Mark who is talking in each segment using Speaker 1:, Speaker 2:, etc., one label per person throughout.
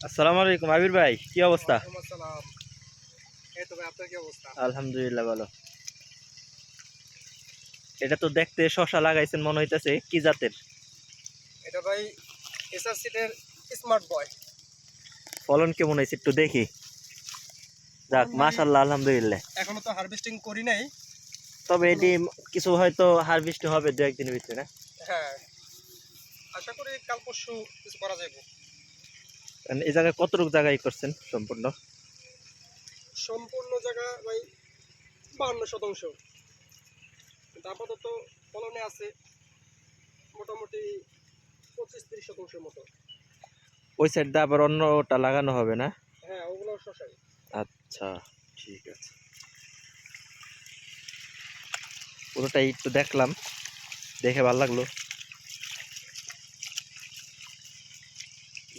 Speaker 1: আসসালামু আলাইকুম আবির ভাই, কি অবস্থা?
Speaker 2: ওয়ালাইকুম আসসালাম। এই তো ভাই, আপনার কি অবস্থা?
Speaker 1: আলহামদুলিল্লাহ ভালো। এটা তো দেখতে শশা লাগাইছেন মনে হইতেছে, কি জাতের?
Speaker 2: এটা ভাই এসআরসিটের স্মার্ট বয়।
Speaker 1: ফলন কেমন হয়েছে একটু দেখি। যাক,
Speaker 2: ফলন ভাই
Speaker 1: মাশাআল্লাহ, আলহামদুলিল্লাহ।
Speaker 2: এখনো তো হারভেস্টিং করি নাই।
Speaker 1: তবে
Speaker 2: এখনো
Speaker 1: এটি কিছু হয়তো হারভেস্ট হবে দু একদিনের ভিতরে, না?
Speaker 2: হ্যাঁ, আশা করি কাল পরশু কিছু করা যাবে।
Speaker 1: কারণ এই জায়গায় কতটুকু জায়গায় করছেন সম্পূর্ণ?
Speaker 2: সম্পূর্ণ জায়গা ভাই 52%। কিন্তু আপাতত ফলনে আছে মোটামুটি 25-30% মতো।
Speaker 1: ওই সাইডটা আবার অন্যটা লাগানো হবে, না?
Speaker 2: হ্যাঁ, ওগুলো শশাই।
Speaker 1: আচ্ছা, ঠিক আছে। পুরোটাই একটু দেখলাম, দেখে ভালো লাগলো।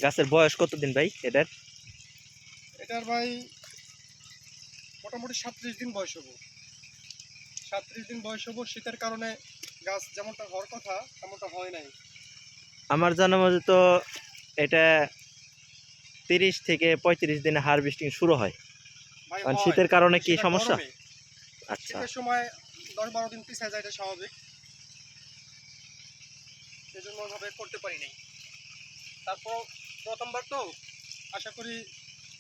Speaker 1: গাছের বয়স কতদিন ভাই এটার?
Speaker 2: এটার ভাই মোটামুটি 37 দিন বয়স হবো। 37 দিন বয়স হবো। শীতের কারণে গাছ যেমনটা হওয়ার কথা তেমনটা হয় নাই।
Speaker 1: আমার জানা মতে তো এটা 30 থেকে 35 দিনে হারভেস্টিং শুরু হয়।
Speaker 2: ভাই
Speaker 1: কারণ
Speaker 2: হয়,
Speaker 1: শীতের কারণে
Speaker 2: কিন্তু
Speaker 1: কি
Speaker 2: সেটা
Speaker 1: সমস্যা?
Speaker 2: গরমে।
Speaker 1: আচ্ছা।
Speaker 2: শীতের সময় 10-12 দিন পিছিয়ে যায়, এটা স্বাভাবিক। সেজন্য ওইভাবে করতে পারি নাই। তারপর প্রথমবার তো, আশা করি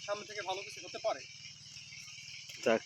Speaker 2: সামনে থেকে ভালো কিছু হতে পারে।
Speaker 1: যাক,